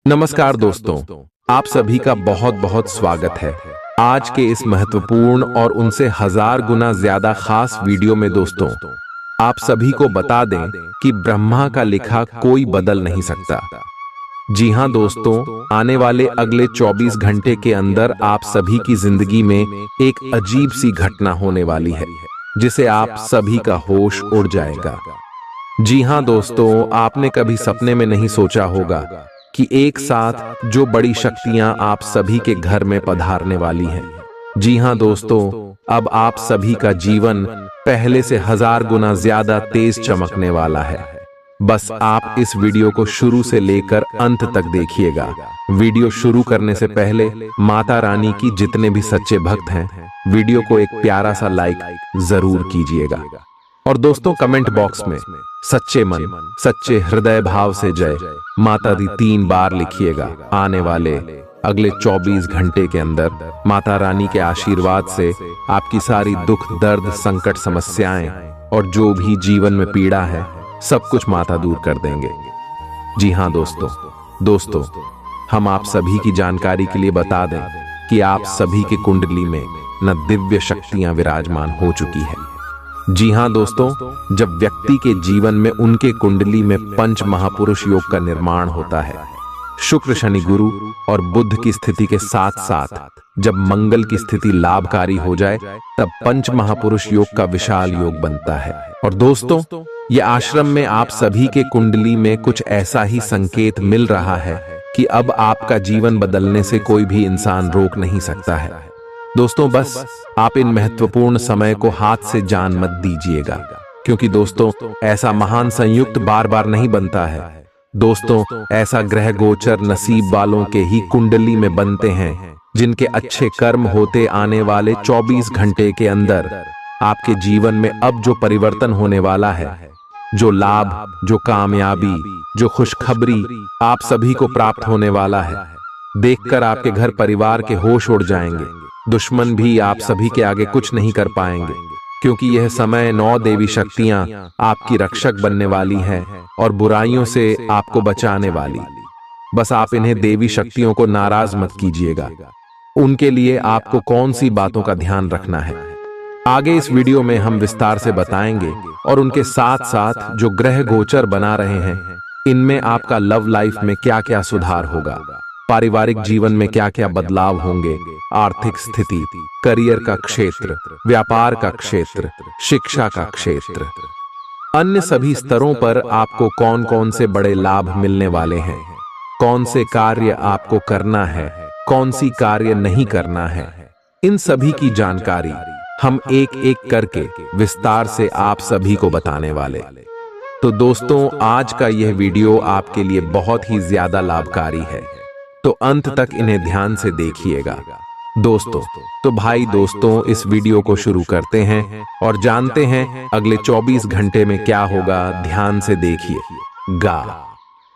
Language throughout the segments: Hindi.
नमस्कार दोस्तों, आप सभी का बहुत बहुत स्वागत है। आज के इस महत्वपूर्ण और उनसे 1000 गुना ज्यादा खास वीडियो में दोस्तों, आप सभी को बता दें कि ब्रह्मा का लिखा कोई बदल नहीं सकता। जी हां दोस्तों, आने वाले अगले 24 घंटे के अंदर आप सभी की जिंदगी में एक अजीब सी घटना होने वाली है, जिसे आप सभी का होश उड़ जाएगा। जी हां दोस्तों, आपने कभी सपने में नहीं सोचा होगा कि एक साथ जो बड़ी शक्तियां आप सभी के घर में पधारने वाली हैं। जी हां दोस्तों, अब आप सभी का जीवन पहले से 1000 गुना ज्यादा तेज चमकने वाला है। बस आप इस वीडियो को शुरू से लेकर अंत तक देखिएगा। वीडियो शुरू करने से पहले माता रानी की जितने भी सच्चे भक्त हैं, वीडियो को एक प्यारा सा लाइक जरूर कीजिएगा। और दोस्तों, कमेंट बॉक्स में सच्चे मन सच्चे हृदय भाव से जय माता दी 3 बार लिखिएगा। आने वाले अगले 24 घंटे के अंदर माता रानी के आशीर्वाद से आपकी सारी दुख दर्द संकट समस्याएं और जो भी जीवन में पीड़ा है, सब कुछ माता दूर कर देंगे। जी हां दोस्तों, हम आप सभी की जानकारी के लिए बता दें कि आप सभी के कुंडली में न दिव्य शक्तियां विराजमान हो चुकी है। जी हां दोस्तों, जब व्यक्ति के जीवन में उनके कुंडली में पंच महापुरुष योग का निर्माण होता है, शुक्र शनि गुरु और बुध की स्थिति के साथ साथ जब मंगल की स्थिति लाभकारी हो जाए, तब पंच महापुरुष योग का विशाल योग बनता है। और दोस्तों, ये आश्रम में आप सभी के कुंडली में कुछ ऐसा ही संकेत मिल रहा है कि अब आपका जीवन बदलने से कोई भी इंसान रोक नहीं सकता है। दोस्तों, बस आप इन महत्वपूर्ण समय को हाथ से जान मत दीजिएगा, क्योंकि दोस्तों, ऐसा महान संयुक्त बार बार नहीं बनता है। दोस्तों, ऐसा ग्रह गोचर नसीब वालों के ही कुंडली में बनते हैं, जिनके अच्छे कर्म होते आने वाले 24 घंटे के अंदर आपके जीवन में अब जो परिवर्तन होने वाला है, जो लाभ, जो कामयाबी, जो खुशखबरी आप सभी को प्राप्त होने वाला है, देखकर आपके घर परिवार के होश उड़ जाएंगे। दुश्मन भी आप सभी के आगे कुछ नहीं कर पाएंगे, क्योंकि यह समय 9 देवी शक्तियां आपकी रक्षक बनने वाली हैं और बुराइयों से आपको बचाने वाली। बस आप इन्हें देवी शक्तियों को नाराज मत कीजिएगा। उनके लिए आपको कौन सी बातों का ध्यान रखना है, आगे इस वीडियो में हम विस्तार से बताएंगे। और उनके साथ साथ जो ग्रह गोचर बना रहे हैं, इनमें आपका लव लाइफ में क्या क्या सुधार होगा, पारिवारिक जीवन में क्या क्या बदलाव होंगे, आर्थिक स्थिति, करियर का क्षेत्र, व्यापार का क्षेत्र, शिक्षा का क्षेत्र, अन्य सभी स्तरों पर आपको कौन कौन से बड़े लाभ मिलने वाले हैं, कौन से कार्य आपको करना है, कौन सी कार्य नहीं करना है, इन सभी की जानकारी हम एक एक करके विस्तार से आप सभी को बताने वाले। तो दोस्तों, आज का यह वीडियो आपके लिए बहुत ही ज्यादा लाभकारी है, तो अंत तक इन्हें ध्यान से देखिएगा। दोस्तों, तो भाई दोस्तों, इस वीडियो को शुरू करते हैं और जानते हैं अगले 24 घंटे में क्या होगा। ध्यान से देखिएगा।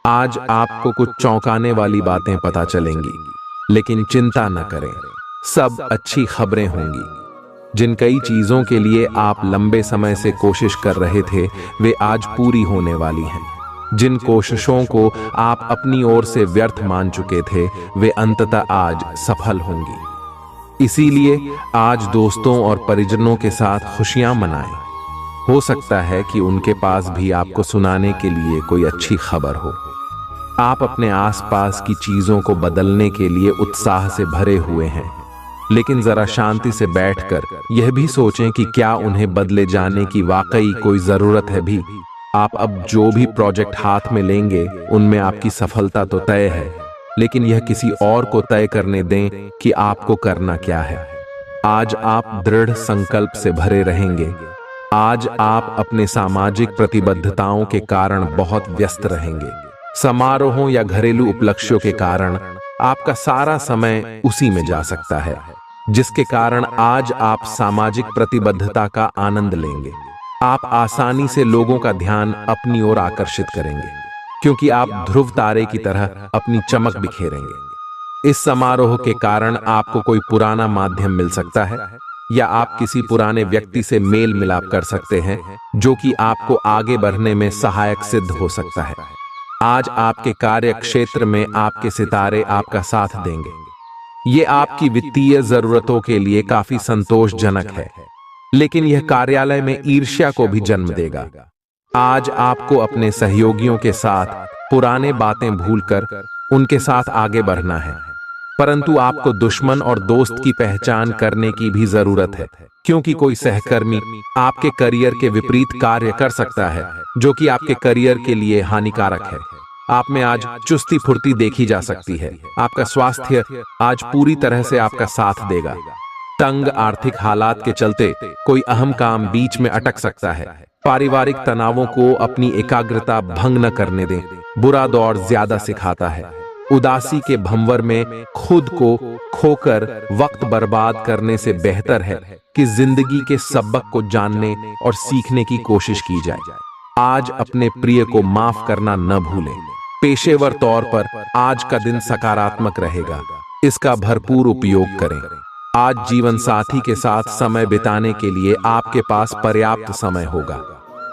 आज आपको कुछ चौंकाने वाली बातें पता चलेंगी, लेकिन चिंता न करें, सब अच्छी खबरें होंगी। जिन कई चीजों के लिए आप लंबे समय से कोशिश कर रहे थे, वे आज पूरी होने वाली हैं। जिन कोशिशों को आप अपनी ओर से व्यर्थ मान चुके थे, वे अंततः आज सफल होंगी। इसीलिए आज दोस्तों और परिजनों के साथ खुशियां मनाएं। हो सकता है कि उनके पास भी आपको सुनाने के लिए कोई अच्छी खबर हो। आप अपने आसपास की चीजों को बदलने के लिए उत्साह से भरे हुए हैं, लेकिन जरा शांति से बैठकर यह भी सोचें कि क्या उन्हें बदले जाने की वाकई कोई जरूरत है भी। आप अब जो भी प्रोजेक्ट हाथ में लेंगे, उनमें आपकी सफलता तो तय है, लेकिन यह किसी और को तय करने दें कि आपको करना क्या है। आज आप दृढ़ संकल्प से भरे रहेंगे। आज आप अपने सामाजिक प्रतिबद्धताओं के कारण बहुत व्यस्त रहेंगे। समारोहों या घरेलू उपलक्ष्यों के कारण आपका सारा समय उसी में जा सकता है, जिसके कारण आज आप सामाजिक प्रतिबद्धता का आनंद लेंगे। आप आसानी से लोगों का ध्यान अपनी ओर आकर्षित करेंगे, क्योंकि आप ध्रुव तारे की तरह अपनी चमक बिखेरेंगे। इस समारोह के कारण आपको कोई पुराना माध्यम मिल सकता है, या आप किसी पुराने व्यक्ति से मेल मिलाप कर सकते हैं, जो कि आपको आगे बढ़ने में सहायक सिद्ध हो सकता है। आज आपके कार्य क्षेत्र में आपके सितारे आपका साथ देंगे। ये आपकी वित्तीय जरूरतों के लिए काफी संतोषजनक है, लेकिन यह कार्यालय में ईर्ष्या को भी जन्म देगा। आज आपको अपने सहयोगियों के साथ पुराने बातें भूलकर उनके साथ आगे बढ़ना है, परंतु आपको दुश्मन और दोस्त की पहचान करने की भी जरूरत है, क्योंकि कोई सहकर्मी आपके करियर के विपरीत कार्य कर सकता है, जो कि आपके करियर के लिए हानिकारक है। आप में आज चुस्ती फुर्ती देखी जा सकती है। आपका स्वास्थ्य आज पूरी तरह से आपका साथ देगा। तंग आर्थिक हालात के चलते कोई अहम काम बीच में अटक सकता है। पारिवारिक तनावों को अपनी एकाग्रता भंग न करने दें। बुरा दौर ज्यादा सिखाता है। उदासी के भंवर में खुद को खोकर वक्त बर्बाद करने से बेहतर है कि जिंदगी के सबक को जानने और सीखने की कोशिश की जाए। आज अपने प्रिय को माफ करना न भूलें। पेशेवर तौर पर आज का दिन सकारात्मक रहेगा, इसका भरपूर उपयोग करें। आज जीवन साथी के साथ समय बिताने के लिए आपके पास पर्याप्त समय होगा।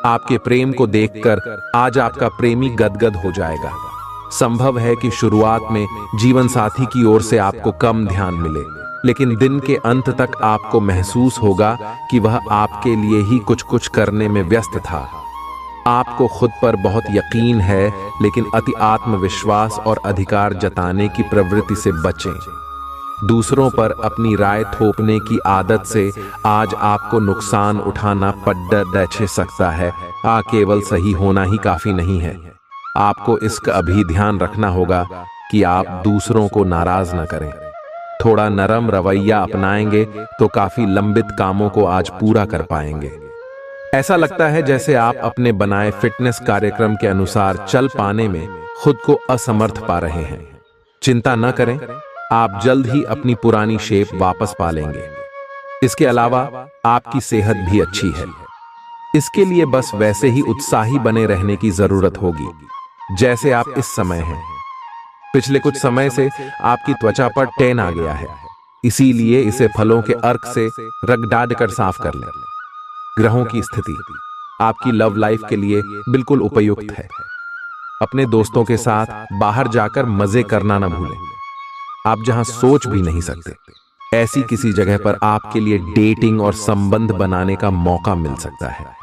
आपके प्रेम को देखकर आज आपका प्रेमी गदगद हो जाएगा। संभव है कि शुरुआत में जीवन साथी की ओर से आपको कम ध्यान मिले, लेकिन दिन के अंत तक आपको महसूस होगा कि वह आपके लिए ही कुछ करने में व्यस्त था। आपको खुद पर बहुत यकीन है, लेकिन अति आत्मविश्वास और अधिकार जताने की प्रवृत्ति से बचें। दूसरों पर अपनी राय थोपने की आदत से आज आपको नुकसान उठाना पड़ सकता है। केवल सही होना ही काफी नहीं है। आपको इसका भी ध्यान रखना होगा कि आप दूसरों को नाराज न करें। थोड़ा नरम रवैया अपनाएंगे तो काफी लंबित कामों को आज पूरा कर पाएंगे। ऐसा लगता है जैसे आप अपने बनाए फिटनेस कार्यक्रम के अनुसार चल पाने में खुद को असमर्थ पा रहे हैं। चिंता न करें, आप जल्द ही अपनी पुरानी शेप वापस पा लेंगे। इसके अलावा आपकी सेहत भी अच्छी है। इसके लिए बस वैसे ही उत्साही बने रहने की जरूरत होगी जैसे आप इस समय हैं। पिछले कुछ समय से आपकी त्वचा पर टैन आ गया है, इसीलिए इसे फलों के अर्क से रगड़ कर साफ कर लें। ग्रहों की स्थिति आपकी लव लाइफ के लिए बिल्कुल उपयुक्त है। अपने दोस्तों के साथ बाहर जाकर मजे करना न भूलें। आप जहां सोच भी नहीं सकते, ऐसी किसी जगह पर आपके लिए डेटिंग और संबंध बनाने का मौका मिल सकता है।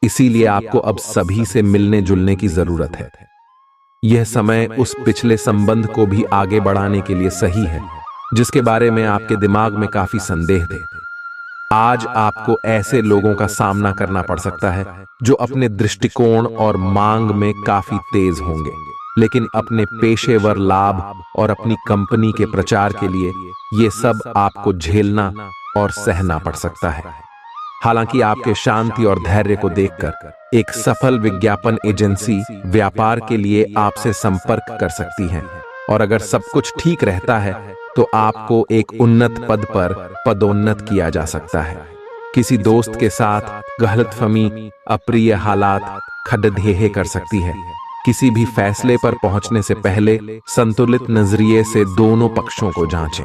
इसीलिए आपको अब सभी से मिलने जुलने की जरूरत है। यह समय उस पिछले संबंध को भी आगे बढ़ाने के लिए सही है जिसके बारे में आपके दिमाग में काफी संदेह थे। आज आपको ऐसे लोगों का सामना करना पड़ सकता है जो अपने दृष्टिकोण और मांग में काफी तेज होंगे, लेकिन अपने पेशेवर लाभ और अपनी कंपनी के प्रचार के लिए ये सब आपको झेलना और सहना पड़ सकता है। हालांकि आपके शांति और धैर्य को देखकर एक सफल विज्ञापन एजेंसी व्यापार के लिए आपसे संपर्क कर सकती है, और अगर सब कुछ ठीक रहता है तो आपको एक उन्नत पद पर पदोन्नत किया जा सकता है। किसी दोस्त के साथ गलतफहमी अप्रिय हालात खड़ेढे कर सकती है। किसी भी फैसले पर पहुंचने से पहले संतुलित नजरिए से दोनों पक्षों को जांचें।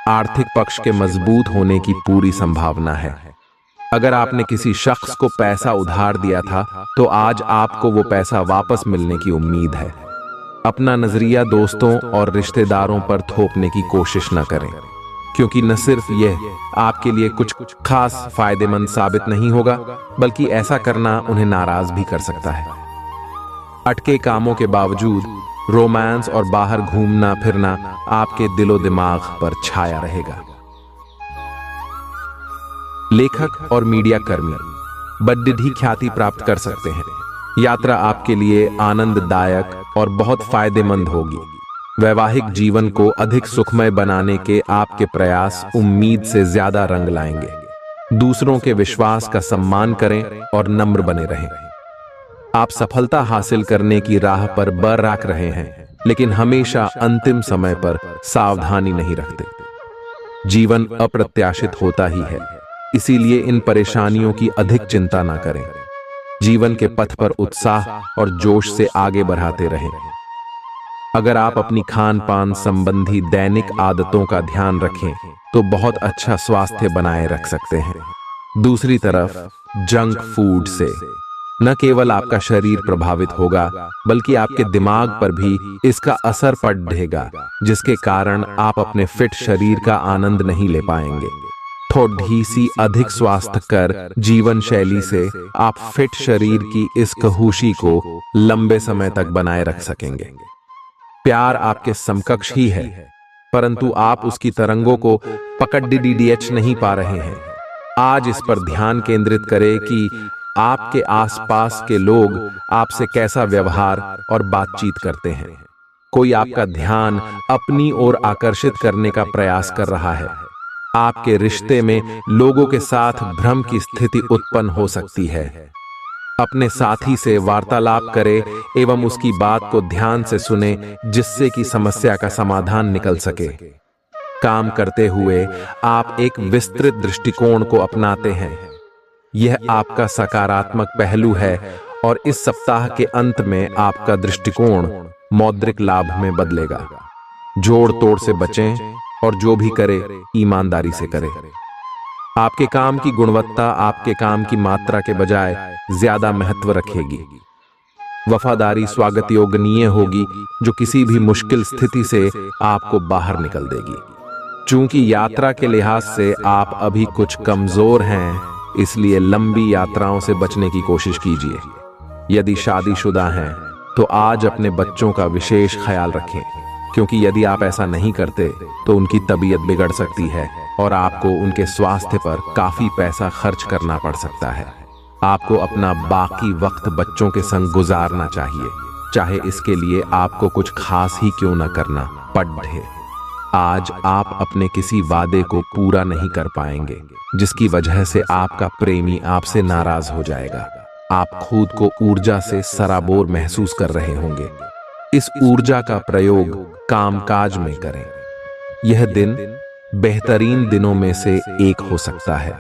आर्थिक पक्ष के मजबूत होने की पूरी संभावना है। अगर आपने किसी शख्स को पैसा उधार दिया था तो आज आपको वो पैसा वापस मिलने की उम्मीद है। अपना नजरिया दोस्तों और रिश्तेदारों पर थोपने की कोशिश न करें, क्योंकि न सिर्फ यह आपके लिए कुछ खास फायदेमंद साबित नहीं होगा, बल्कि ऐसा करना उन्हें नाराज भी कर सकता है। अटके कामों के बावजूद रोमांस और बाहर घूमना फिरना आपके दिलो दिमाग पर छाया रहेगा। लेखक और मीडिया कर्मी बड़ी ख्याति प्राप्त कर सकते हैं। यात्रा आपके लिए आनंददायक और बहुत फायदेमंद होगी। वैवाहिक जीवन को अधिक सुखमय बनाने के आपके प्रयास उम्मीद से ज्यादा रंग लाएंगे। दूसरों के विश्वास का सम्मान करें और नम्र बने रहें। आप सफलता हासिल करने की राह पर बरकरार रहे हैं, लेकिन हमेशा अंतिम समय पर सावधानी नहीं रखते। जीवन अप्रत्याशित होता ही है, इसीलिए इन परेशानियों की अधिक चिंता ना करें। जीवन के पथ पर उत्साह और जोश से आगे बढ़ाते रहें। अगर आप अपनी खान पान संबंधी दैनिक आदतों का ध्यान रखें तो बहुत अच्छा स्वास्थ्य बनाए रख सकते हैं। दूसरी तरफ जंक फूड से न केवल आपका शरीर प्रभावित होगा बल्कि आपके दिमाग पर भी इसका असर पड़ेगा, जिसके कारण आप अपने फिट शरीर का आनंद नहीं ले पाएंगे। थोड़ी सी अधिक स्वास्थ्यकर जीवन शैली से आप फिट शरीर की इस खुशी को लंबे समय तक बनाए रख सकेंगे। प्यार आपके समकक्ष ही है, परंतु आप उसकी तरंगों को पकड़ नहीं पा रहे हैं। आज इस पर ध्यान केंद्रित करें कि आपके आसपास के लोग आपसे कैसा व्यवहार और बातचीत करते हैं। कोई आपका ध्यान अपनी ओर आकर्षित करने का प्रयास कर रहा है। आपके रिश्ते में लोगों के साथ भ्रम की स्थिति उत्पन्न हो सकती है। अपने साथी से वार्तालाप करें एवं उसकी बात को ध्यान से सुने, जिससे कि समस्या का समाधान निकल सके। काम करते हुए आप एक विस्तृत दृष्टिकोण को अपनाते हैं। यह आपका सकारात्मक पहलू है और इस सप्ताह के अंत में आपका दृष्टिकोण मौद्रिक लाभ में बदलेगा। जोड़ तोड़ से बचें और जो भी करे ईमानदारी से करें। आपके काम की गुणवत्ता आपके काम की मात्रा के बजाय ज्यादा महत्व रखेगी। वफादारी स्वागत योग्य होगी, जो किसी भी मुश्किल स्थिति से आपको बाहर निकल देगी। चूंकि यात्रा के लिहाज से आप अभी कुछ कमजोर हैं, इसलिए लंबी यात्राओं से बचने की कोशिश कीजिए। यदि शादीशुदा हैं तो आज अपने बच्चों का विशेष ख्याल रखें, क्योंकि यदि आप ऐसा नहीं करते तो उनकी तबीयत बिगड़ सकती है और आपको उनके स्वास्थ्य पर काफी पैसा खर्च करना पड़ सकता है। आपको अपना बाकी वक्त बच्चों के संग गुजारना चाहिए, चाहे इसके लिए आपको कुछ खास ही क्यों न करना पड़े। आज आप अपने किसी वादे को पूरा नहीं कर पाएंगे, जिसकी वजह से आपका प्रेमी आपसे नाराज हो जाएगा। आप खुद को ऊर्जा से सराबोर महसूस कर रहे होंगे। इस ऊर्जा का प्रयोग कामकाज में करें। यह दिन बेहतरीन दिनों में से एक हो सकता है।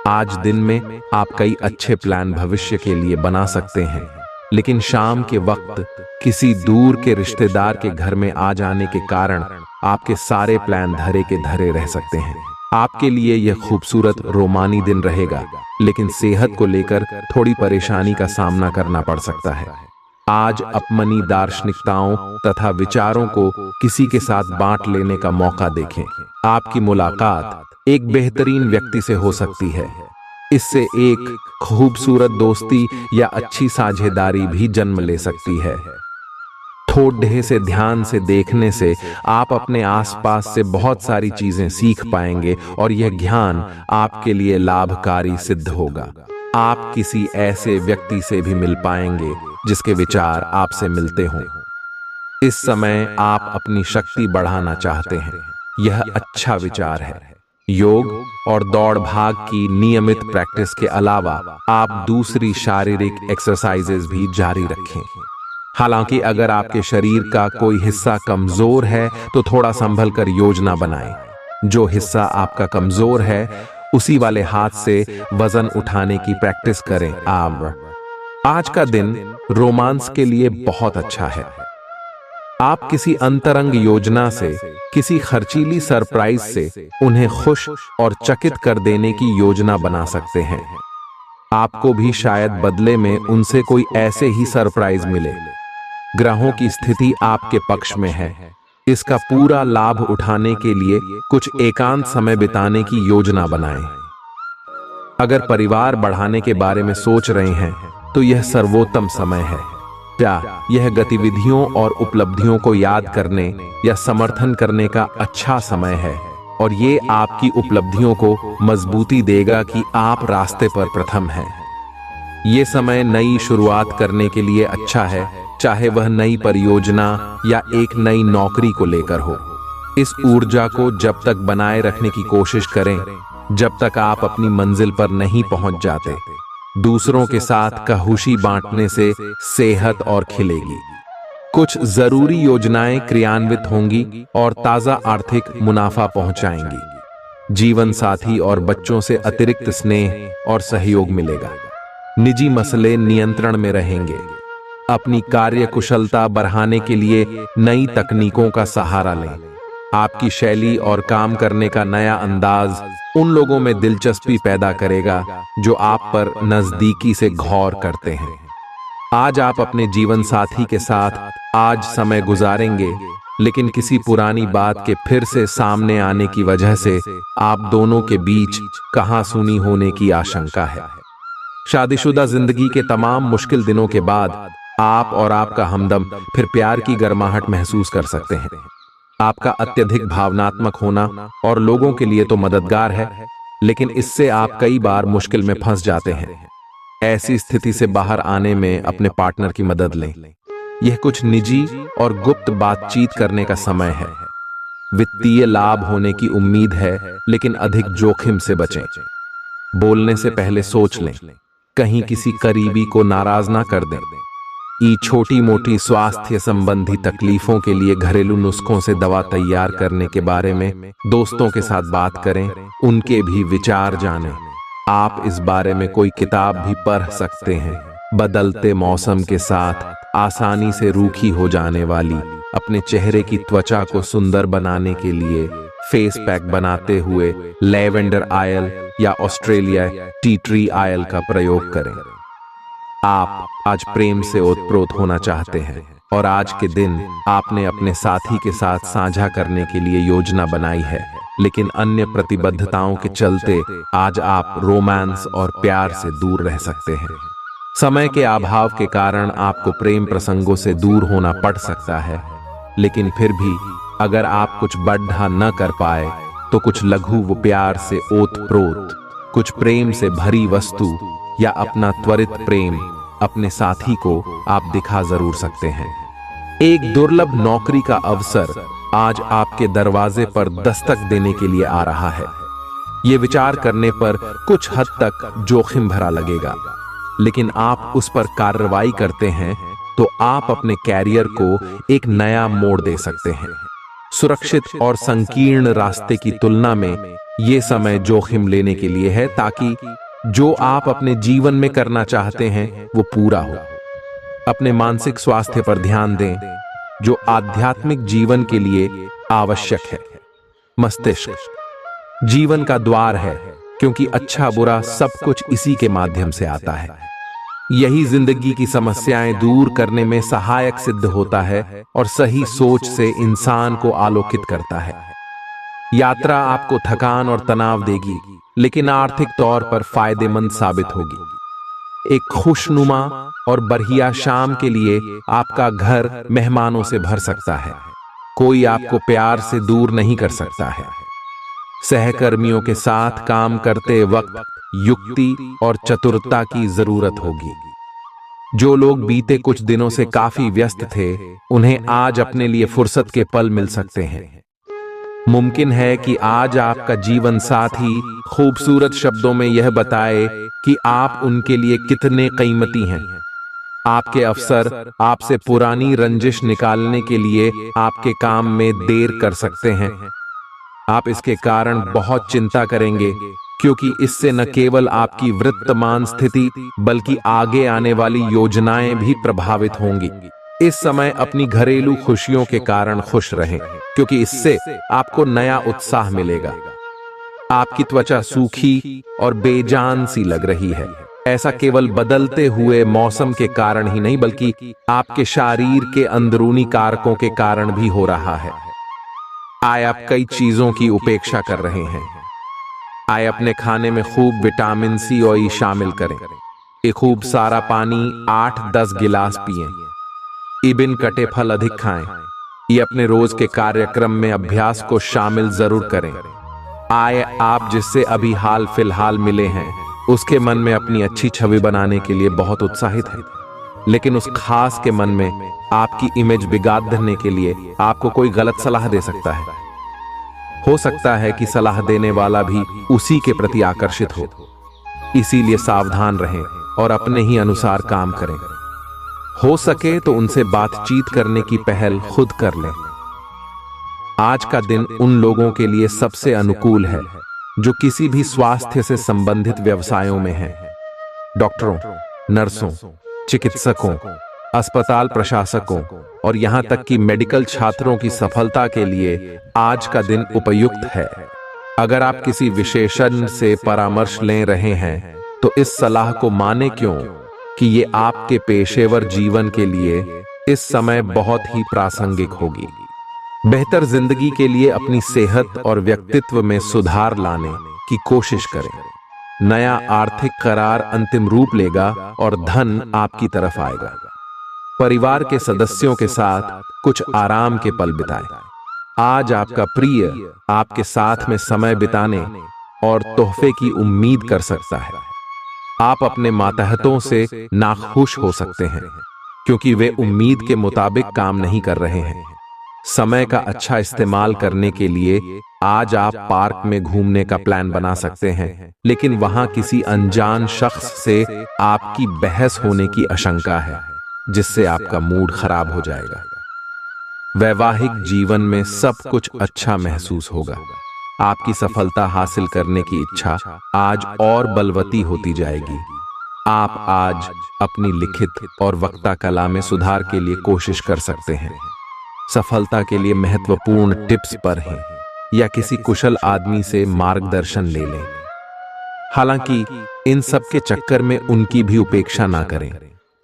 आज दिन में आप कई अच्छे प्लान भविष्य के लिए बना सकते हैं, लेकिन शाम के वक्त किसी दूर के रिश्तेदार के घर में आ जाने के कारण आपके सारे प्लान धरे के धरे रह सकते हैं। आपके लिए यह खूबसूरत रोमानी दिन रहेगा, लेकिन सेहत को लेकर थोड़ी परेशानी का सामना करना पड़ सकता है। आज अपनी दार्शनिकताओं तथा विचारों को किसी के साथ बांट लेने का मौका देखें। आपकी मुलाकात एक बेहतरीन व्यक्ति से हो सकती है। इससे एक खूबसूरत दोस्ती या अच्छी साझेदारी भी जन्म ले सकती है। थोड़े से ध्यान से देखने से आप अपने आसपास से बहुत सारी चीजें सीख पाएंगे और यह ज्ञान आपके लिए लाभकारी सिद्ध होगा। आप किसी ऐसे व्यक्ति से भी मिल पाएंगे जिसके विचार आपसे मिलते हों। इस समय आप अपनी शक्ति बढ़ाना चाहते हैं, यह अच्छा विचार है। योग और दौड़ भाग की नियमित प्रैक्टिस के अलावा आप दूसरी शारीरिक एक्सरसाइजेज भी जारी रखें। हालांकि अगर आपके शरीर का कोई हिस्सा कमजोर है तो थोड़ा संभल कर योजना बनाएं। जो हिस्सा आपका कमजोर है उसी वाले हाथ से वजन उठाने की प्रैक्टिस करें। आज का दिन रोमांस के लिए बहुत अच्छा है। आप किसी अंतरंग योजना से, किसी खर्चीली सरप्राइज से उन्हें खुश और चकित कर देने की योजना बना सकते हैं। आपको भी शायद बदले में उनसे कोई ऐसे ही सरप्राइज मिले। ग्रहों की स्थिति आपके पक्ष में है। इसका पूरा लाभ उठाने के लिए कुछ एकांत समय बिताने की योजना बनाएं। अगर परिवार बढ़ाने के बारे में सोच रहे हैं तो यह सर्वोत्तम समय है। यह गतिविधियों और उपलब्धियों को याद करने या समर्थन करने का अच्छा समय है और ये आपकी उपलब्धियों को मजबूती देगा कि आप रास्ते पर प्रथम हैं। ये समय नई शुरुआत करने के लिए अच्छा है, चाहे वह नई परियोजना या एक नई नौकरी को लेकर हो। इस ऊर्जा को जब तक बनाए रखने की कोशिश करें जब तक आप अपनी मंजिल पर नहीं पहुंच जाते। दूसरों के साथ खुशी बांटने से सेहत और खिलेगी। कुछ जरूरी योजनाएं क्रियान्वित होंगी और ताजा आर्थिक मुनाफा पहुंचाएंगी। जीवन साथी और बच्चों से अतिरिक्त स्नेह और सहयोग मिलेगा। निजी मसले नियंत्रण में रहेंगे। अपनी कार्य कुशलता बढ़ाने के लिए नई तकनीकों का सहारा लें। आपकी शैली और काम करने का नया अंदाज उन लोगों में दिलचस्पी पैदा करेगा जो आप पर नजदीकी से गौर करते हैं। आज आप अपने जीवन साथी के साथ आज समय गुजारेंगे, लेकिन किसी पुरानी बात के फिर से सामने आने की वजह से आप दोनों के बीच कहासुनी होने की आशंका है। शादीशुदा जिंदगी के तमाम मुश्किल दिनों के बाद आप और आपका हमदम फिर प्यार की गर्माहट महसूस कर सकते हैं। आपका अत्यधिक भावनात्मक होना और लोगों के लिए तो मददगार है, लेकिन इससे आप कई बार मुश्किल में फंस जाते हैं। ऐसी स्थिति से बाहर आने में अपने पार्टनर की मदद लें। यह कुछ निजी और गुप्त बातचीत करने का समय है। वित्तीय लाभ होने की उम्मीद है, लेकिन अधिक जोखिम से बचें। बोलने से पहले सोच लें, कहीं किसी करीबी को नाराज ना कर दें। छोटी मोटी स्वास्थ्य संबंधी तकलीफों के लिए घरेलू नुस्खों से दवा तैयार करने के बारे में दोस्तों के साथ बात करें, उनके भी विचार जानें। आप इस बारे में कोई किताब भी पढ़ सकते हैं। बदलते मौसम के साथ आसानी से रूखी हो जाने वाली अपने चेहरे की त्वचा को सुंदर बनाने के लिए फेस पैक बनाते हुए लैवेंडर ऑयल या ऑस्ट्रेलिया टी ट्री ऑयल का प्रयोग करें। आप आज प्रेम से ओतप्रोत होना चाहते हैं और आज के दिन आपने अपने साथी के साथ साझा करने के लिए योजना बनाई है, लेकिन अन्य प्रतिबद्धताओं के चलते आज आप रोमांस और प्यार से दूर रह सकते हैं। समय के अभाव के कारण आपको प्रेम प्रसंगों से दूर होना पड़ सकता है, लेकिन फिर भी अगर आप कुछ बढ़ा न कर पाए तो कुछ लघु व प्यार से ओतप्रोत, कुछ प्रेम से भरी वस्तु या अपना त्वरित प्रेम अपने साथी को आप दिखा जरूर सकते हैं। एक दुर्लभ नौकरी का अवसर आज आपके दरवाजे पर दस्तक देने के लिए आ रहा है। ये विचार करने पर कुछ हद तक जोखिम भरा लगेगा, लेकिन आप उस पर कार्रवाई करते हैं तो आप अपने कैरियर को एक नया मोड़ दे सकते हैं। सुरक्षित और संकीर्ण रास्ते की तुलना में ये समय जोखिम लेने के लिए है, ताकि जो आप अपने जीवन में करना चाहते हैं वो पूरा हो। अपने मानसिक स्वास्थ्य पर ध्यान दें, जो आध्यात्मिक जीवन के लिए आवश्यक है। मस्तिष्क जीवन का द्वार है, क्योंकि अच्छा बुरा सब कुछ इसी के माध्यम से आता है। यही जिंदगी की समस्याएं दूर करने में सहायक सिद्ध होता है और सही सोच से इंसान को आलोकित करता है। यात्रा आपको थकान और तनाव देगी, लेकिन आर्थिक तौर पर फायदेमंद साबित होगी। एक खुशनुमा और बढ़िया शाम के लिए आपका घर मेहमानों से भर सकता है। कोई आपको प्यार से दूर नहीं कर सकता है। सहकर्मियों के साथ काम करते वक्त युक्ति और चतुरता की जरूरत होगी। जो लोग बीते कुछ दिनों से काफी व्यस्त थे, उन्हें आज अपने लिए फुर्सत के पल मिल सकते हैं। मुमकिन है कि आज आपका जीवन साथी खूबसूरत शब्दों में यह बताए कि आप उनके लिए कितने कीमती हैं। आपके अफसर आपसे पुरानी रंजिश निकालने के लिए आपके काम में देर कर सकते हैं। आप इसके कारण बहुत चिंता करेंगे, क्योंकि इससे न केवल आपकी वर्तमान स्थिति बल्कि आगे आने वाली योजनाएं भी प्रभावित होंगी। इस समय अपनी घरेलू खुशियों के कारण खुश रहें, क्योंकि इससे आपको नया उत्साह मिलेगा। आपकी त्वचा सूखी और बेजान सी लग रही है। ऐसा केवल बदलते हुए मौसम के कारण ही नहीं, बल्कि आपके शरीर के अंदरूनी कारकों के कारण भी हो रहा है। आए आप कई चीजों की उपेक्षा कर रहे हैं। आए अपने खाने में खूब विटामिन सी और ई शामिल करें। एक खूब सारा पानी 8-10 गिलास पिएं। इबिन कटे फल अधिक खाएं। ये अपने रोज के कार्यक्रम में अभ्यास को शामिल जरूर करें। आए आप जिससे अभी हाल फिलहाल मिले हैं, उसके मन में अपनी अच्छी छवि बनाने के लिए बहुत उत्साहित है, लेकिन उस खास के मन में आपकी इमेज बिगाड़ने के लिए आपको कोई गलत सलाह दे सकता है। हो सकता है कि सलाह देने वाला भी उसी के प्रति आकर्षित हो। इसीलिए सावधान रहें और अपने ही अनुसार काम करें। हो सके तो उनसे बातचीत करने की पहल खुद कर लें। आज का दिन उन लोगों के लिए सबसे अनुकूल है जो किसी भी स्वास्थ्य से संबंधित व्यवसायों में हैं। डॉक्टरों, नर्सों, चिकित्सकों, अस्पताल प्रशासकों और यहां तक कि मेडिकल छात्रों की सफलता के लिए आज का दिन उपयुक्त है। अगर आप किसी विशेषज्ञ से परामर्श ले रहे हैं तो इस सलाह को माने क्यों कि ये आपके पेशेवर जीवन के लिए इस समय बहुत ही प्रासंगिक होगी। बेहतर जिंदगी के लिए अपनी सेहत और व्यक्तित्व में सुधार लाने की कोशिश करें। नया आर्थिक करार अंतिम रूप लेगा और धन आपकी तरफ आएगा। परिवार के सदस्यों के साथ कुछ आराम के पल बिताएं। आज आपका प्रिय आपके साथ में समय बिताने और तोहफे की उम्मीद कर सकता है। आप अपने मातहतों से नाखुश हो सकते हैं क्योंकि वे उम्मीद के मुताबिक काम नहीं कर रहे हैं। समय का अच्छा इस्तेमाल करने के लिए आज आप पार्क में घूमने का प्लान बना सकते हैं, लेकिन वहां किसी अनजान शख्स से आपकी बहस होने की आशंका है, जिससे आपका मूड खराब हो जाएगा। वैवाहिक जीवन में सब कुछ अच्छा महसूस होगा। आपकी सफलता हासिल करने की इच्छा आज और बलवती होती जाएगी। आप आज अपनी लिखित और वक्ता कला में सुधार के लिए कोशिश कर सकते हैं। सफलता के लिए महत्वपूर्ण टिप्स पर हैं या किसी कुशल आदमी से मार्गदर्शन ले लें। हालांकि इन सब के चक्कर में उनकी भी उपेक्षा ना करें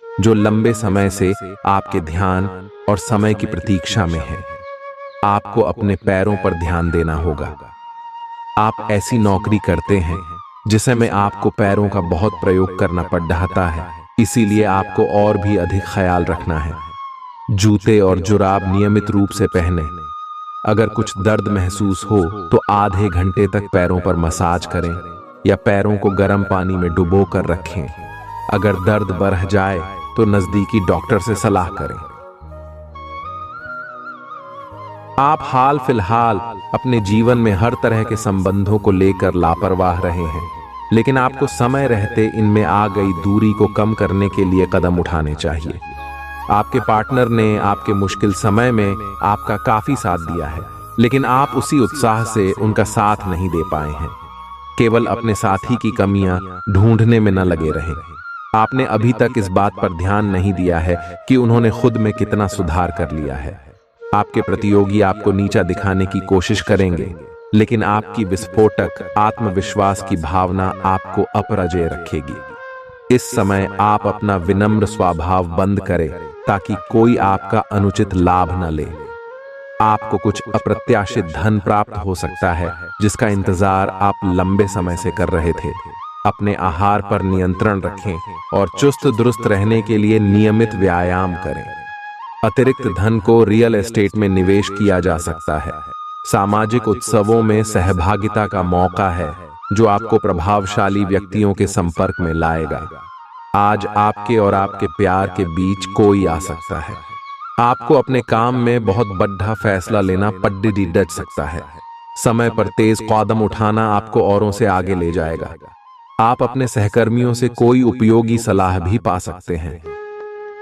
जो लंबे समय से आपके ध्यान और समय की प्रतीक्षा में है। आपको अपने पैरों पर ध्यान देना होगा। आप ऐसी नौकरी करते हैं जिसे में आपको पैरों का बहुत प्रयोग करना पड़ रहा है, इसीलिए आपको और भी अधिक ख्याल रखना है। जूते और जुराब नियमित रूप से पहने। अगर कुछ दर्द महसूस हो तो आधे घंटे तक पैरों पर मसाज करें या पैरों को गर्म पानी में डुबो कर रखें। अगर दर्द बढ़ जाए तो नजदीकी डॉक्टर से सलाह करें। आप हाल फिलहाल अपने जीवन में हर तरह के संबंधों को लेकर लापरवाह रहे हैं, लेकिन आपको समय रहते इनमें आ गई दूरी को कम करने के लिए कदम उठाने चाहिए। आपके पार्टनर ने आपके मुश्किल समय में आपका काफी साथ दिया है, लेकिन आप उसी उत्साह से उनका साथ नहीं दे पाए हैं। केवल अपने साथी की कमियां ढूंढने में न लगे रहें। आपने अभी तक इस बात पर ध्यान नहीं दिया है कि उन्होंने खुद में कितना सुधार कर लिया है। आपके प्रतियोगी आपको नीचा दिखाने की कोशिश करेंगे, लेकिन आपकी विस्फोटक आत्मविश्वास की भावना आपको अपराजय रखेगी। इस समय आप अपना विनम्र स्वभाव बंद करें ताकि कोई आपका अनुचित लाभ न ले। आपको कुछ अप्रत्याशित धन प्राप्त हो सकता है जिसका इंतजार आप लंबे समय से कर रहे थे। अपने आहार पर नियंत्रण रखें और चुस्त दुरुस्त रहने के लिए नियमित व्यायाम करें। अतिरिक्त धन को रियल एस्टेट में निवेश किया जा सकता है। सामाजिक उत्सवों में सहभागिता का मौका है जो आपको प्रभावशाली व्यक्तियों के संपर्क में लाएगा। आज आपके और आपके प्यार के बीच कोई आ सकता है। आपको अपने काम में बहुत बड़ा फैसला लेना पड्डी डच सकता है। समय पर तेज कदम उठाना आपको औरों से आगे ले जाएगा। आप अपने सहकर्मियों से कोई उपयोगी सलाह भी पा सकते हैं।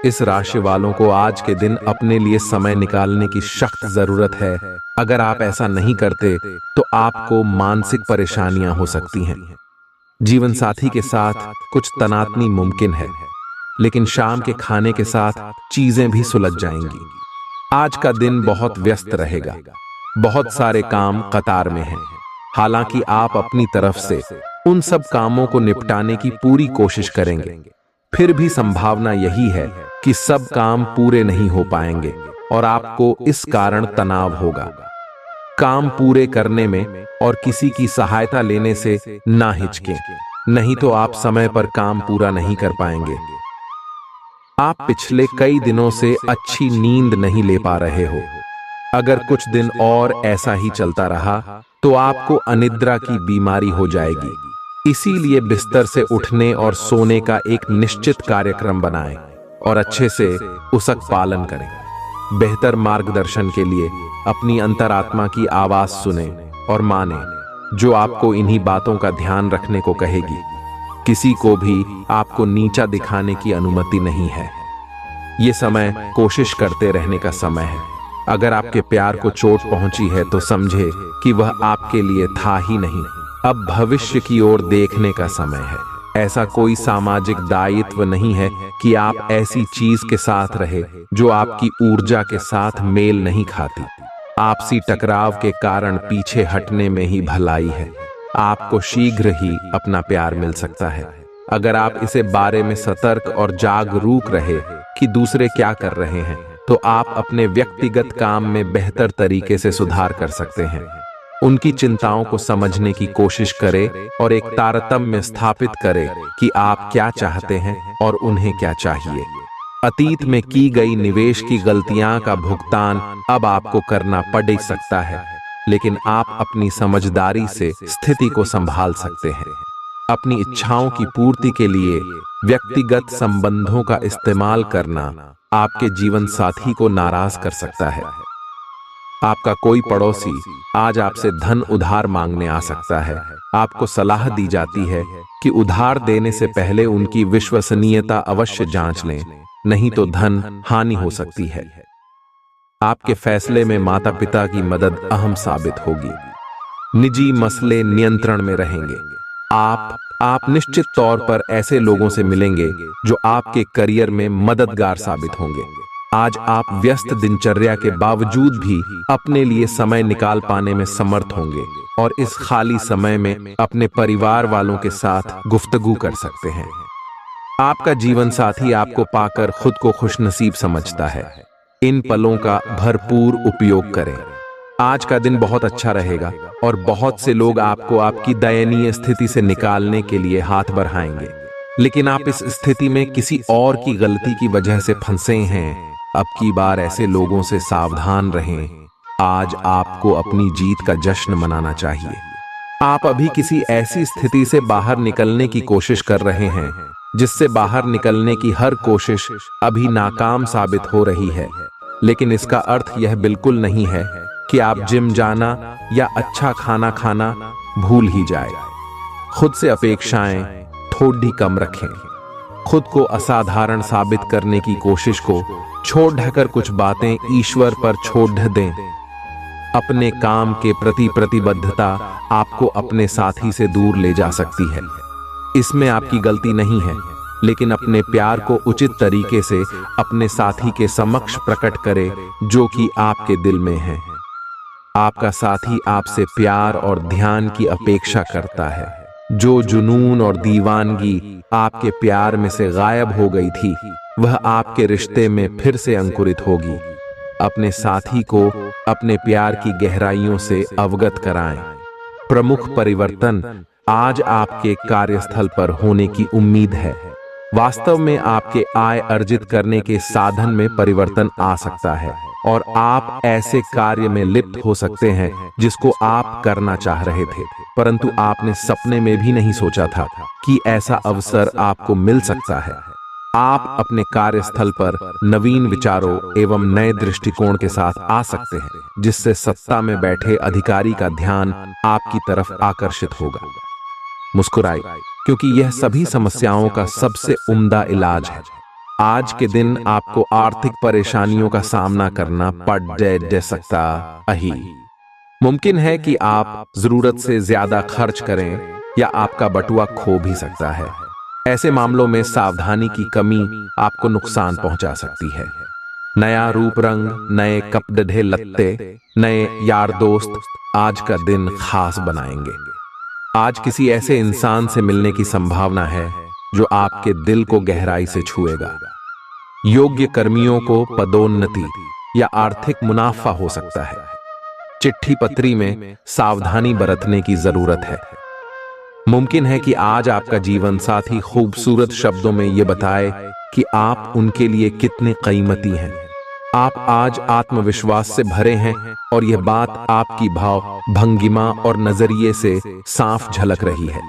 इस राशि वालों को आज के दिन अपने लिए समय निकालने की सख्त जरूरत है। अगर आप ऐसा नहीं करते तो आपको मानसिक परेशानियां हो सकती हैं। जीवन साथी के साथ कुछ तनातनी मुमकिन है, लेकिन शाम के खाने के साथ चीजें भी सुलझ जाएंगी। आज का दिन बहुत व्यस्त रहेगा। बहुत सारे काम कतार में हैं। हालांकि आप अपनी तरफ से उन सब कामों को निपटाने की पूरी कोशिश करेंगे, फिर भी संभावना यही है कि सब काम पूरे नहीं हो पाएंगे और आपको इस कारण तनाव होगा। काम पूरे करने में और किसी की सहायता लेने से ना हिचकें, नहीं तो आप समय पर काम पूरा नहीं कर पाएंगे। आप पिछले कई दिनों से अच्छी नींद नहीं ले पा रहे हो। अगर कुछ दिन और ऐसा ही चलता रहा तो आपको अनिद्रा की बीमारी हो जाएगी। इसीलिए बिस्तर से उठने और सोने का एक निश्चित कार्यक्रम बनाएं और अच्छे से उसका पालन करें। बेहतर मार्गदर्शन के लिए अपनी अंतरात्मा की आवाज सुने और माने, जो आपको इन्हीं बातों का ध्यान रखने को कहेगी। किसी को भी आपको नीचा दिखाने की अनुमति नहीं है। ये समय कोशिश करते रहने का समय है। अगर आपके प्यार को चोट पहुंची है तो समझे कि वह आपके लिए था ही नहीं। अब भविष्य की ओर देखने का समय है। ऐसा कोई सामाजिक दायित्व नहीं है कि आप ऐसी चीज के साथ रहे जो आपकी ऊर्जा के साथ मेल नहीं खाती। आपसी टकराव के कारण पीछे हटने में ही भलाई है। आपको शीघ्र ही अपना प्यार मिल सकता है अगर आप इसे बारे में सतर्क और जागरूक रहे कि दूसरे क्या कर रहे हैं, तो आप अपने व्यक्तिगत काम में बेहतर तरीके से सुधार कर सकते हैं। उनकी चिंताओं को समझने की कोशिश करें और एक तारतम्य स्थापित करें कि आप क्या चाहते हैं और उन्हें क्या चाहिए। अतीत में की गई निवेश की गलतियां का भुगतान अब आपको करना पड़ सकता है, लेकिन आप अपनी समझदारी से स्थिति को संभाल सकते हैं। अपनी इच्छाओं की पूर्ति के लिए व्यक्तिगत संबंधों का इस्तेमाल करना आपके जीवन साथी को नाराज कर सकता है। आपका कोई पड़ोसी आज आपसे धन उधार मांगने आ सकता है। आपको सलाह दी जाती है कि उधार देने से पहले उनकी विश्वसनीयता अवश्य जांच लें, नहीं तो धन हानि हो सकती है। आपके फैसले में माता पिता की मदद अहम साबित होगी। निजी मसले नियंत्रण में रहेंगे। आप निश्चित तौर पर ऐसे लोगों से मिलेंगे जो आपके करियर में मददगार साबित होंगे। आज आप व्यस्त दिनचर्या के बावजूद भी अपने लिए समय निकाल पाने में समर्थ होंगे और इस खाली समय में अपने परिवार वालों के साथ गुफ्तगू कर सकते हैं। आपका जीवन साथी आपको पाकर खुद को खुशनसीब समझता है। इन पलों का भरपूर उपयोग करें। आज का दिन बहुत अच्छा रहेगा और बहुत से लोग आपको आपकी दयनीय स्थिति से निकालने के लिए हाथ बढ़ाएंगे, लेकिन आप इस स्थिति में किसी और की गलती की वजह से फंसे हैं। अब की बार ऐसे लोगों से सावधान रहें। आज आपको अपनी जीत का जश्न मनाना चाहिए। आप अभी किसी ऐसी स्थिति से बाहर निकलने की कोशिश कर रहे हैं जिससे बाहर निकलने की हर कोशिश अभी नाकाम साबित हो रही है, लेकिन इसका अर्थ यह बिल्कुल नहीं है कि आप जिम जाना या अच्छा खाना खाना भूल ही जाए। खुद से अपेक्षाएं थोड़ी कम रखें। खुद को असाधारण साबित करने की कोशिश को छोड़ ढकर कुछ बातें ईश्वर पर छोड़ दें। अपने काम के प्रति प्रतिबद्धता आपको अपने साथी से दूर ले जा सकती है। इसमें आपकी गलती नहीं है, लेकिन अपने प्यार को उचित तरीके से अपने साथी के समक्ष प्रकट करें जो कि आपके दिल में है। आपका साथी आपसे प्यार और ध्यान की अपेक्षा करता है। जो जुनून और दीवानगी आपके प्यार में से गायब हो गई थी, वह आपके रिश्ते में फिर से अंकुरित होगी। अपने साथी को अपने प्यार की गहराइयों से अवगत कराएं। प्रमुख परिवर्तन आज आपके कार्यस्थल पर होने की उम्मीद है। वास्तव में आपके आय अर्जित करने के साधन में परिवर्तन आ सकता है और आप ऐसे कार्य में लिप्त हो सकते हैं जिसको आप करना चाह रहे थे, परंतु आपने सपने में भी नहीं सोचा था कि ऐसा अवसर आपको मिल सकता है। आप अपने कार्यस्थल पर नवीन विचारों एवं नए दृष्टिकोण के साथ आ सकते हैं, जिससे सत्ता में बैठे अधिकारी का ध्यान आपकी तरफ आकर्षित होगा। मुस्कुराइए, क्योंकि यह सभी समस्याओं का सबसे उम्दा इलाज है। आज के दिन आपको आर्थिक परेशानियों का सामना करना पड़ सकता है। मुमकिन है कि आप जरूरत से ज्यादा खर्च करें या आपका बटुआ खो भी सकता है। ऐसे मामलों में सावधानी की कमी आपको नुकसान पहुंचा सकती है। नया रूप रंग, नए कपड़े लत्ते, नए यार दोस्त आज का दिन खास बनाएंगे। आज किसी ऐसे इंसान से मिलने की संभावना है जो आपके दिल को गहराई से छुएगा। योग्य कर्मियों को पदोन्नति या आर्थिक मुनाफा हो सकता है। चिट्ठी पत्री में सावधानी बरतने की जरूरत है। मुमकिन है कि आज आपका जीवन साथी खूबसूरत शब्दों में यह बताए कि आप उनके लिए कितने कीमती हैं। आप आज आत्मविश्वास से भरे हैं और यह बात आपकी भाव भंगिमा और नजरिए से साफ झलक रही है।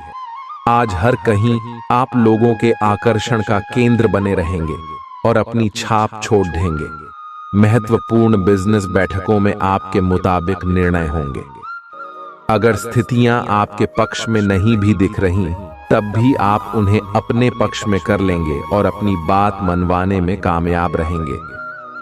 आज हर कहीं आप लोगों के आकर्षण का केंद्र बने रहेंगे और अपनी छाप छोड़ देंगे। महत्वपूर्ण बिजनेस बैठकों में आपके मुताबिक निर्णय होंगे। अगर स्थितियां आपके पक्ष में नहीं भी दिख रही, तब भी आप उन्हें अपने पक्ष में कर लेंगे और अपनी बात मनवाने में कामयाब रहेंगे।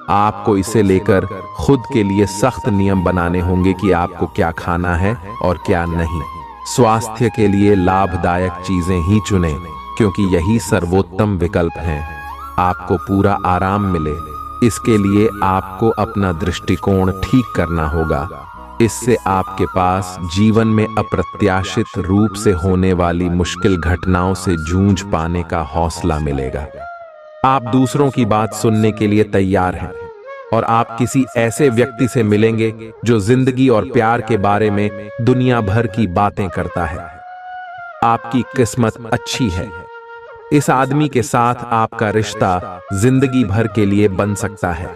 आपको इसे लेकर खुद के लिए सख्त नियम बनाने होंगे कि आपको क्या खाना है और क्या नहीं। स्वास्थ्य के लिए लाभदायक चीजें ही चुनें, क्योंकि यही सर्वोत्तम विकल्प हैं। आपको पूरा आराम मिले, इसके लिए आपको अपना दृष्टिकोण ठीक करना होगा। इससे आपके पास जीवन में अप्रत्याशित रूप से होने वाली मुश्किल घटनाओं से जूझ पाने का हौसला मिलेगा। आप दूसरों की बात सुनने के लिए तैयार हैं और आप किसी ऐसे व्यक्ति से मिलेंगे जो जिंदगी और प्यार के बारे में दुनिया भर की बातें करता है। आपकी किस्मत अच्छी है। इस आदमी के साथ आपका रिश्ता जिंदगी भर के लिए बन सकता है।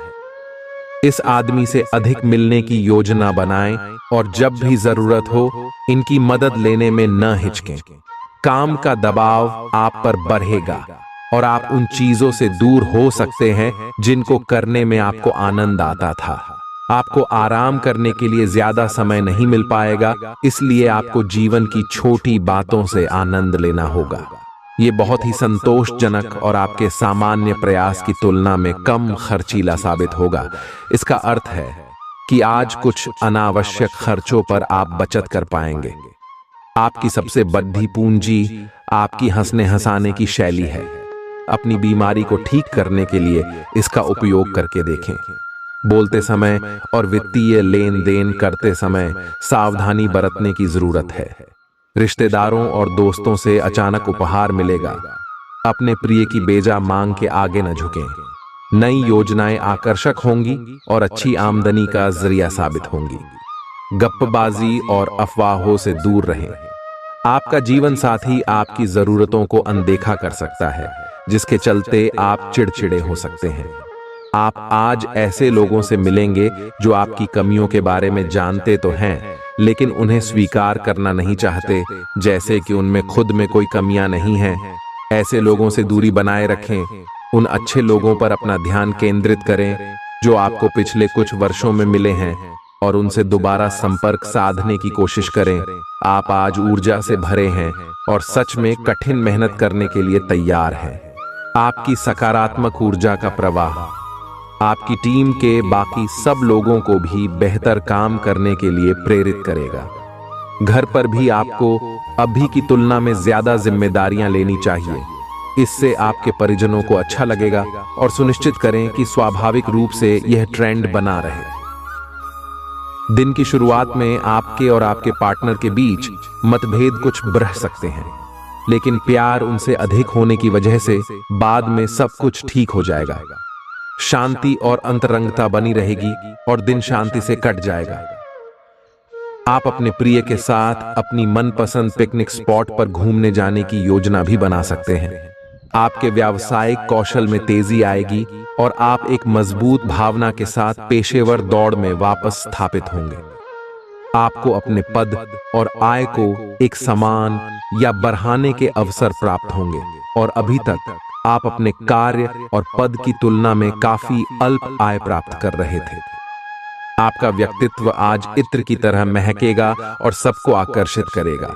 इस आदमी से अधिक मिलने की योजना बनाएं और जब भी जरूरत हो इनकी मदद लेने में न हिचकें। काम का दबाव आप पर बढ़ेगा और आप उन चीजों से दूर हो सकते हैं जिनको करने में आपको आनंद आता था। आपको आराम करने के लिए ज्यादा समय नहीं मिल पाएगा, इसलिए आपको जीवन की छोटी बातों से आनंद लेना होगा। ये बहुत ही संतोषजनक और आपके सामान्य प्रयास की तुलना में कम खर्चीला साबित होगा। इसका अर्थ है कि आज कुछ अनावश्यक खर्चों पर आप बचत कर पाएंगे। आपकी सबसे बड़ी पूंजी आपकी हंसने हंसाने की शैली है। अपनी बीमारी को ठीक करने के लिए इसका उपयोग करके देखें। बोलते समय और वित्तीय लेन देन करते समय सावधानी बरतने की जरूरत है। रिश्तेदारों और दोस्तों से अचानक उपहार मिलेगा। अपने प्रिय की बेजा मांग के आगे न झुकें। नई योजनाएं आकर्षक होंगी और अच्छी आमदनी का जरिया साबित होंगी। गप्पबाजी और अफवाहों से दूर रहें। आपका जीवन साथी आपकी जरूरतों को अनदेखा कर सकता है, जिसके चलते आप चिड़चिड़े हो सकते हैं। आप आज ऐसे लोगों से मिलेंगे जो आपकी कमियों के बारे में जानते तो हैं, लेकिन उन्हें स्वीकार करना नहीं चाहते, जैसे कि उनमें खुद में कोई कमियां नहीं हैं। ऐसे लोगों से दूरी बनाए रखें। उन अच्छे लोगों पर अपना ध्यान केंद्रित करें जो आपको पिछले कुछ वर्षों में मिले हैं और उनसे दोबारा संपर्क साधने की कोशिश करें। आप आज ऊर्जा से भरे हैं और सच में कठिन मेहनत करने के लिए तैयार हैं। आपकी सकारात्मक ऊर्जा का प्रवाह आपकी टीम के बाकी सब लोगों को भी बेहतर काम करने के लिए प्रेरित करेगा। घर पर भी आपको अभी की तुलना में ज्यादा जिम्मेदारियां लेनी चाहिए। इससे आपके परिजनों को अच्छा लगेगा और सुनिश्चित करें कि स्वाभाविक रूप से यह ट्रेंड बना रहे। दिन की शुरुआत में आपके और आपके पार्टनर के बीच मतभेद कुछ बढ़ सकते हैं, लेकिन प्यार उनसे अधिक होने की वजह से बाद में सब कुछ ठीक हो जाएगा। शांति और अंतरंगता बनी रहेगी और दिन शांति से कट जाएगा। आप अपने प्रिय के साथ अपनी मनपसंद पिकनिक स्पॉट पर घूमने जाने की योजना भी बना सकते हैं। आपके व्यावसायिक कौशल में तेजी आएगी और आप एक मजबूत भावना के साथ पेशेवर दौड़ में वापस स्थापित होंगे। आपको अपने पद और आय को एक समान या बढ़ाने के अवसर प्राप्त होंगे और अभी तक आप अपने कार्य और पद की तुलना में काफी अल्प आय प्राप्त कर रहे थे। आपका व्यक्तित्व आज इत्र की तरह महकेगा और सबको आकर्षित करेगा।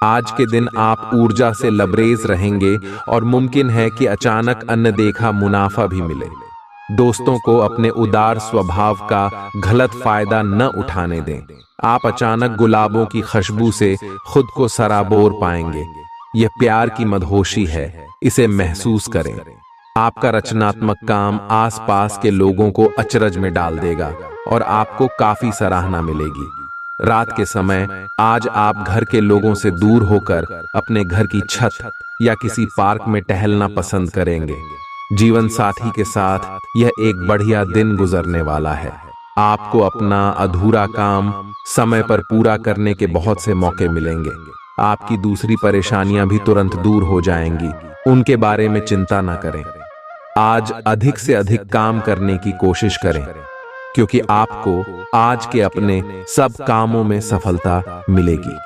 आज के दिन आप ऊर्जा से लबरेज रहेंगे और मुमकिन है कि अचानक अनदेखा मुनाफा भी मिले। दोस्तों को अपने उदार स्वभाव का गलत फायदा न उठाने दें। आप अचानक गुलाबों की खुशबू से खुद को सराबोर पाएंगे। यह प्यार की मदहोशी है, इसे महसूस करें। आपका रचनात्मक काम आसपास के लोगों को अचरज में डाल देगा और आपको काफी सराहना मिलेगी। रात के समय आज आप घर के लोगों से दूर होकर अपने घर की छत या किसी पार्क में टहलना पसंद करेंगे। जीवन साथी के साथ यह एक बढ़िया दिन गुजरने वाला है। आपको अपना अधूरा काम समय पर पूरा करने के बहुत से मौके मिलेंगे। आपकी दूसरी परेशानियां भी तुरंत दूर हो जाएंगी, उनके बारे में चिंता न करें। आज अधिक से अधिक काम करने की कोशिश करें, क्योंकि आपको आज के अपने सब कामों में सफलता मिलेगी।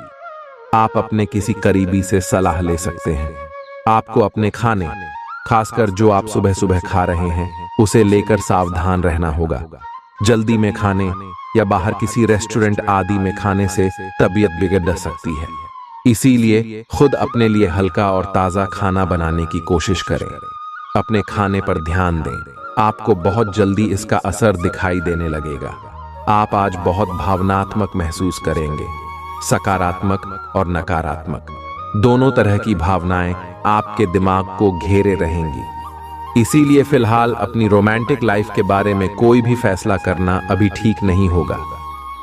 आप अपने किसी करीबी से सलाह ले सकते हैं। आपको अपने खाने, खासकर जो आप सुबह सुबह खा रहे हैं, उसे लेकर सावधान रहना होगा। जल्दी में खाने या बाहर किसी रेस्टोरेंट आदि में खाने से तबीयत बिगड़ सकती है। इसीलिए खुद अपने लिए हल्का और ताज़ा खाना बनाने की कोशिश करें। अपने खाने पर ध्यान दें, आपको बहुत जल्दी इसका असर दिखाई देने लगेगा। आप आज बहुत भावनात्मक महसूस करेंगे, सकारात्मक और नकारात्मक दोनों तरह की भावनाएं आपके दिमाग को घेरे रहेंगी। इसीलिए फिलहाल अपनी रोमांटिक लाइफ के बारे में कोई भी फैसला करना अभी ठीक नहीं होगा।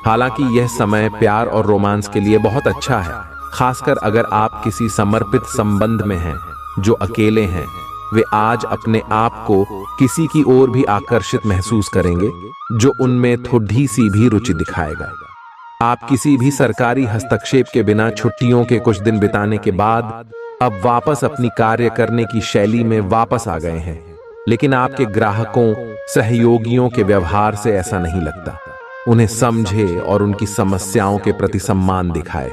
हालांकि यह समय प्यार और रोमांस के लिए बहुत अच्छा है, खासकर अगर आप किसी समर्पित संबंध में हैं। जो अकेले हैं वे आज अपने आप को किसी की ओर भी आकर्षित महसूस करेंगे जो उनमें थोड़ी सी भी रुचि दिखाएगा। आप किसी भी सरकारी हस्तक्षेप के बिना छुट्टियों के कुछ दिन बिताने के बाद अब वापस अपनी कार्य करने की शैली में वापस आ गए हैं। लेकिन आपके ग्राहकों, सहयोगियों के व्यवहार से ऐसा नहीं लगता। उन्हें समझे और उनकी समस्याओं के प्रति सम्मान दिखाए।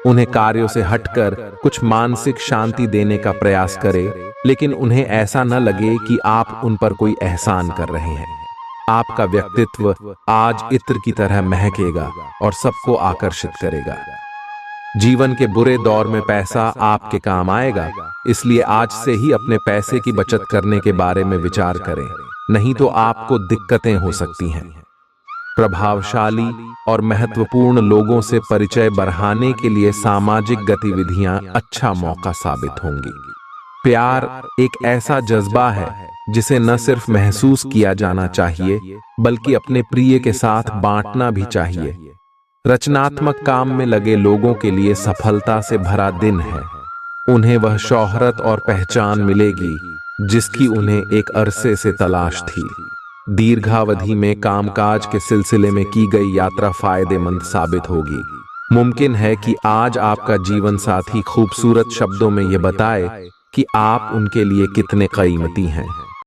उन्हें कार्यों से हटकर कुछ मानसिक शांति देने का प्रयास करें, लेकिन उन्हें ऐसा न लगे कि आप उन पर कोई एहसान कर रहे हैं। आपका व्यक्तित्व आज इत्र की तरह महकेगा और सबको आकर्षित करेगा। जीवन के बुरे दौर में पैसा आपके काम आएगा, इसलिए आज से ही अपने पैसे की बचत करने के बारे में विचार करें, नहीं तो आपको दिक्कतें हो सकती हैं। प्रभावशाली और महत्वपूर्ण लोगों से परिचय बढ़ाने के लिए सामाजिक गतिविधियां अच्छा मौका साबित होंगी। प्यार एक ऐसा जज्बा है जिसे न सिर्फ महसूस किया जाना चाहिए बल्कि अपने प्रिय के साथ बांटना भी चाहिए। रचनात्मक काम में लगे लोगों के लिए सफलता से भरा दिन है। उन्हें वह शोहरत और पहचान मिलेगी जिसकी उन्हें एक अरसे से तलाश थी। दीर्घावधि में कामकाज के सिलसिले में की गई यात्रा फायदेमंद साबित होगी। मुमकिन है कि आज आपका जीवन साथी खूबसूरत शब्दों में यह बताए कि आप उनके लिए कितने कीमती हैं।